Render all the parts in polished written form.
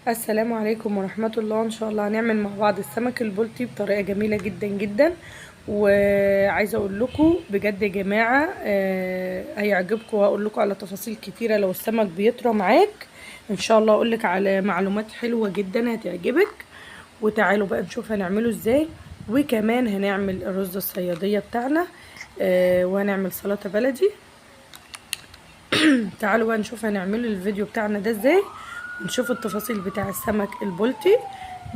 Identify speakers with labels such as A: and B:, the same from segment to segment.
A: السلام عليكم ورحمة الله. ان شاء الله هنعمل مع بعض السمك البلطي بطريقة جميلة جدا جدا. وعايزة اقول لكم بجد يا جماعة هيعجبكم، وهقول لكم على تفاصيل كتيرة لو السمك بيطرى معاك. ان شاء الله اقول لك على معلومات حلوة جدا هتعجبك. وتعالوا بقى نشوف هنعمله ازاي. وكمان هنعمل الرز الصيادية بتاعنا، وهنعمل سلطة بلدي. تعالوا بقى نشوف هنعمل الفيديو بتاعنا ده ازاي، نشوف التفاصيل بتاع السمك البلطي.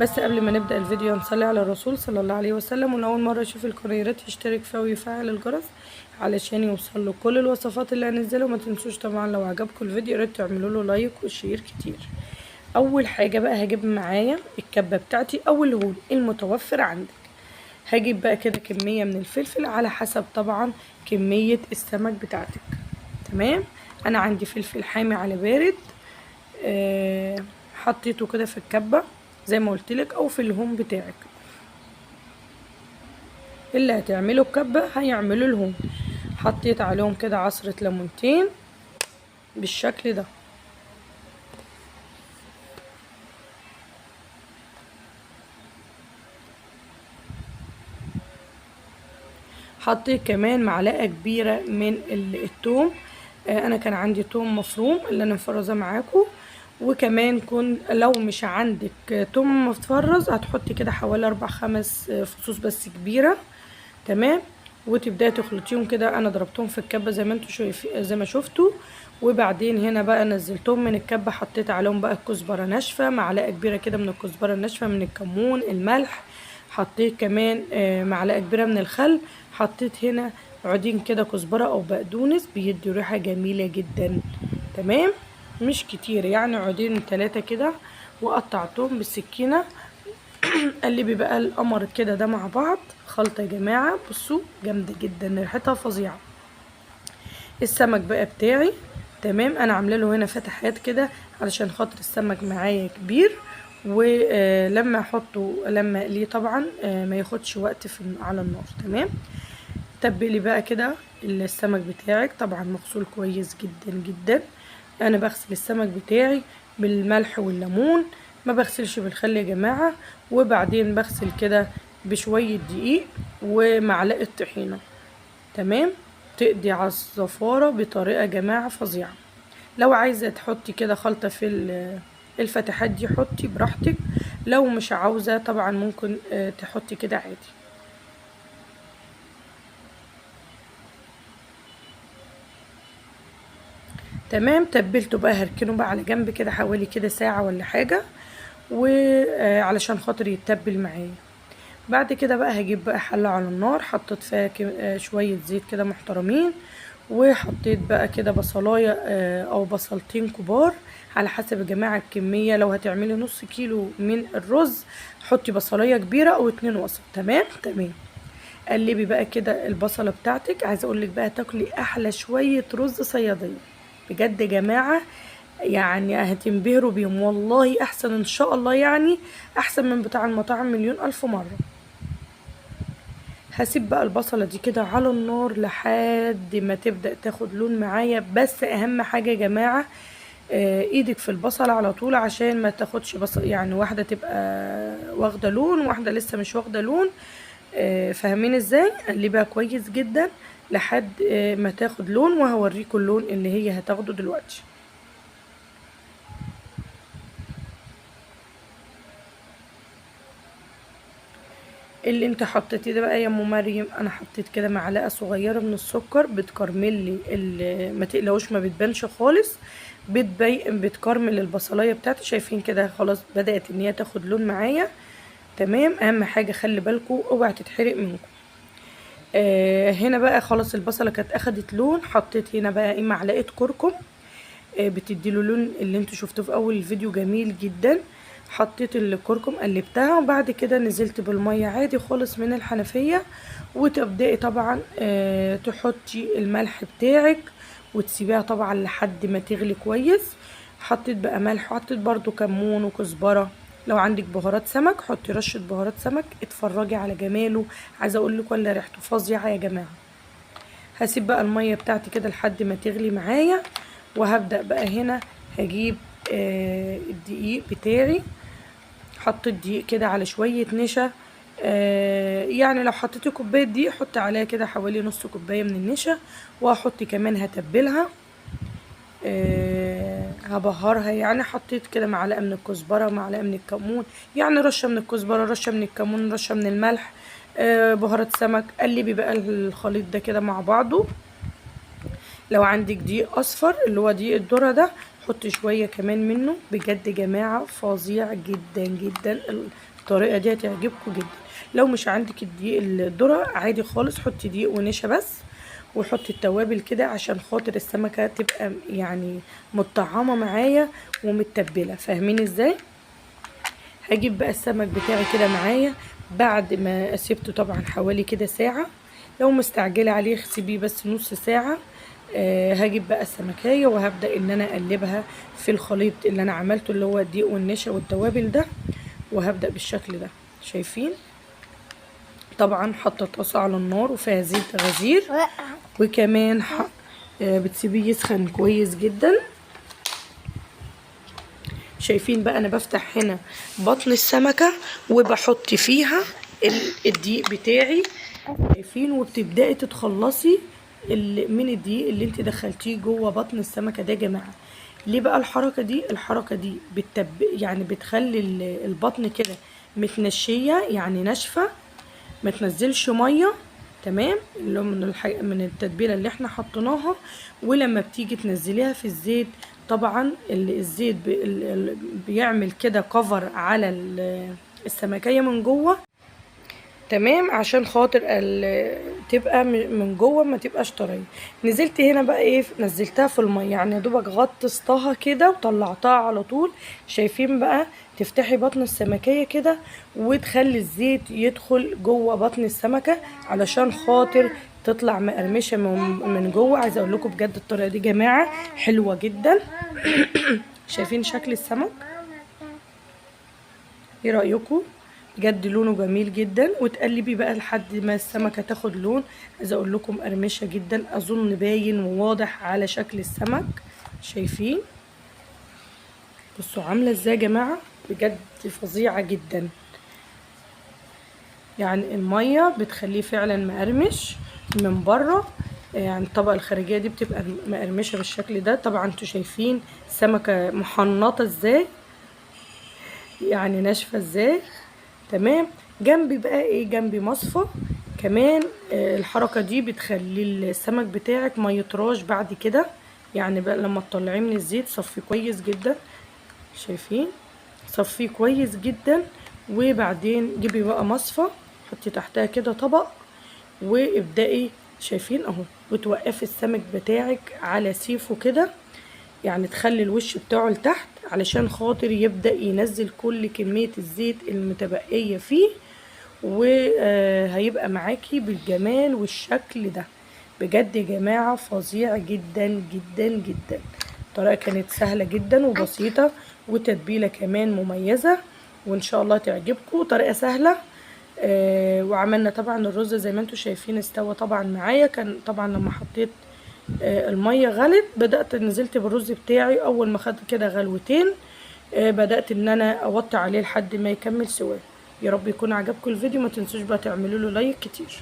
A: بس قبل ما نبدأ الفيديو نصلي على الرسول صلى الله عليه وسلم، ولأول مرة يشوف القناة يا ريت يشترك فيها ويفعل الجرس علشان يوصل له كل الوصفات اللي هنزلها. وما تنسوش طبعا لو عجبكم الفيديو يا ريت تعملوا له لايك وشير كتير. اول حاجة بقى هجيب معايا الكبة بتاعتي او الهون المتوفر عندك. هجيب بقى كده كمية من الفلفل على حسب طبعا كمية السمك بتاعتك. تمام. انا عندي فلفل حامي على بارد، حطيته كده في الكبة زي ما قلتلك او في الهون بتاعك. اللي هتعمله الكبة هيعمله الهون. حطيت عليهم كده عصرة ليمونتين بالشكل ده. حطيت كمان معلقة كبيرة من الثوم. انا كان عندي ثوم مفروم اللي انا مفرزاه معاكم. وكمان لو مش عندك توم متفرز هتحطي كده حوالي 4 5 فصوص بس كبيرة. تمام. وتبداي تخلطيهم كده، انا ضربتهم في الكبه زي ما انتوا شايفين زي ما شفتوا. وبعدين هنا بقى نزلتهم من الكبه، حطيت عليهم بقى الكزبره ناشفه، معلقه كبيره كده من الكزبره الناشفه، من الكمون، الملح. حطيت كمان معلقه كبيره من الخل. حطيت هنا عودين كده كزبره او بقدونس بيدي ريحه جميله جدا. تمام. مش كتير يعني عودين 3 كده. وقطعتهم بالسكينه. قلبي بقى القمر كده ده مع بعض خلطة يا جماعة، بصوا جامدة جدا ريحتها فظيعة. السمك بقى بتاعي تمام، انا عامله له هنا فتحات كده علشان خاطر السمك معايا كبير. ولما احطه لما اقليه طبعا ما ياخدش وقت على النار. تمام. تبلي بقى كده السمك بتاعك طبعا مغسول كويس جدا جدا. انا بغسل السمك بتاعي بالملح والليمون، ما بغسلش بالخل يا جماعة. وبعدين بغسل كده بشوية دقيق ومعلقة طحينة. تمام. تقضي على الزفارة بطريقة يا جماعة فظيعة. لو عايزة تحطي كده خلطة في الفتحات دي حطي براحتك. لو مش عاوزة طبعا ممكن تحطي كده عادي. تمام. تبلته بقى هركنه بقى على جنب كده حوالي كده ساعة ولا حاجة، وعلشان خاطر يتبل معايا. بعد كده بقى هجيب بقى حلة على النار، حطيت فيها شوية زيت كده محترمين. وحطيت بقى كده بصلاية او بصلتين كبار على حسب يا جماعة الكمية. لو هتعملي نص كيلو من الرز حطي بصلاية كبيرة او 2 وسط. تمام تمام. قلبي بقى كده البصلة بتاعتك. عايزة اقولك بقى تاكلي احلى شوية رز صيادية بجد يا جماعة. يعني هتنبهروا بيهم والله، احسن ان شاء الله، يعني احسن من بتاع المطاعم مليون الف مرة. هسيب بقى البصلة دي كده على النار لحد ما تبدأ تاخد لون معايا. بس اهم حاجة يا جماعة ايدك في البصل على طول عشان ما تاخدش بصل، يعني واحدة تبقى واخدة لون واحدة لسه مش واخدة لون. فاهمين ازاي؟ قلبيها كويس جدا لحد ما تاخد لون، وهوريكم اللون اللي هي هتاخده دلوقتي. اللي انت حطيتيه ده بقى يا ام مريم، انا حطيت كده معلقه صغيره من السكر بتكرمل لي ما تقلقوش ما بتبانش خالص. بتكرمل البصلايه بتاعتي. شايفين كده خلاص بدات ان هي تاخد لون معايا. تمام. اهم حاجه خلي بالكم اوعى تتحرق منكم. هنا بقى خلاص البصله كانت اخدت لون. حطيت هنا بقى ايه معلقه كركم، بتديله لون اللي انتوا شفتوه في اول الفيديو جميل جدا. حطيت الكركم قلبتها، وبعد كده نزلت بالميه عادي خالص من الحنفيه. وتبداي طبعا تحطي الملح بتاعك وتسيبيها طبعا لحد ما تغلي كويس. حطيت بقى ملح، وحطيت برضو كمون وكزبره. لو عندك بهارات سمك حطي رشه بهارات سمك. اتفرجي على جماله. عايزه اقول لك ولا ريحته فظيعه يا جماعه. هسيب بقى الميه بتاعتي كده لحد ما تغلي معايا. وهبدأ بقى هنا هجيب الدقيق بتاعي. حطيت دقيق كده على شوية نشا. يعني لو حطيتي كوباية دقيق حطي عليها كده حوالي نص كوباية من النشا. وهحط كمان هتبلها. هبهرها، يعني حطيت كده معلقة من الكزبرة، معلقة من الكمون، يعني رشة من الكزبرة، رشة من الكمون، رشة من الملح، بهارات سمك. قلبي بقى الخليط ده كده مع بعضه. لو عندك دقيق اصفر اللي هو دقيق الذرة ده حطي شوية كمان منه. بجد جماعة فظيع جدا جدا، الطريقة دي هتعجبكم جدا. لو مش عندك الدقيق الذرة عادي خالص حطي دقيق ونشا بس. وحطي التوابل كده عشان خاطر السمكة تبقى يعني متطعمة معايا ومتبلة. فاهمين ازاي؟ هجيب بقى السمك بتاعي كده معايا بعد ما سيبته طبعا حوالي كده ساعة. لو مستعجلة عليه سيبيه بس نص ساعة. هجيب بقى السمكية وهبدأ ان انا اقلبها في الخليط اللي انا عملته اللي هو الدقيق والنشا والتوابل ده. وهبدأ بالشكل ده. شايفين؟ طبعا حاطه طاسه على النار وفيها زيت غزير. وكمان بتسيبيه يسخن كويس جدا. شايفين بقى انا بفتح هنا بطن السمكه وبحط فيها الدقيق بتاعي. شايفين؟ وبتبداي تتخلصي من الدقيق اللي انت دخلتيه جوه بطن السمكه ده يا جماعه. ليه بقى الحركه دي؟ الحركه دي يعني بتخلي البطن كده متنشيه، يعني ناشفه، ما تنزلش ميه. تمام؟ اللي هو من التتبيله اللي احنا حطيناها. ولما بتيجي تنزليها في الزيت طبعا الزيت بيعمل كده كفر على السمكيه من جوه. تمام؟ عشان خاطر تبقى من جوه ما تبقاش طريه. نزلت هنا بقى ايه، نزلتها في الميه، يعني يا دوبك غطستها كده وطلعتها على طول. شايفين بقى؟ تفتحي بطن السمكيه كده وتخلي الزيت يدخل جوه بطن السمكه علشان خاطر تطلع مقرمشه من جوه. عايزه اقول لكم بجد الطريقه دي جماعه حلوه جدا. شايفين شكل السمك؟ ايه رايكم؟ بجد لونه جميل جدا. وتقلبي بقى لحد ما السمكه تاخد لون. عايزه اقول لكم مقرمشه جدا، اظن باين وواضح على شكل السمك. شايفين؟ بصوا عامله ازاي يا جماعه، بجد فظيعه جدا. يعني الميه بتخليه فعلا مقرمش من بره. يعني الطبقه الخارجيه دي بتبقى مقرمشه بالشكل ده. طبعا انتوا شايفين سمكه محنطه ازاي، يعني ناشفه ازاي. تمام؟ جنبي بقى ايه، جنبي مصفى كمان. الحركه دي بتخلي السمك بتاعك ما يطراش بعد كده. يعني بقى لما تطلعيه من الزيت صفيه كويس جدا. شايفين؟ صفيه كويس جدا. وبعدين جيبي بقى مصفى حطي تحتها كده طبق وابدأي. شايفين اهو؟ وتوقفي السمك بتاعك على سيفه كده، يعني تخلي الوش بتاعه لتحت علشان خاطر يبدأ ينزل كل كمية الزيت المتبقية فيه. وهيبقى معاكي بالجمال والشكل ده. بجد يا جماعة فظيع جدا جدا جدا. الطريقة كانت سهلة جدا وبسيطة وتتبيلة كمان مميزة. وان شاء الله تعجبكم. طريقة سهلة. وعملنا طبعا الرز زي ما انتم شايفين استوى طبعا معايا. كان طبعا لما حطيت الميه غلت بدأت نزلت بالرز بتاعي. اول ما خد كده غلوتين بدأت ان انا اوطي عليه لحد ما يكمل سواه. يا رب يكون عجبكم الفيديو. ما تنسوش بقى تعملوا له لايك كتير.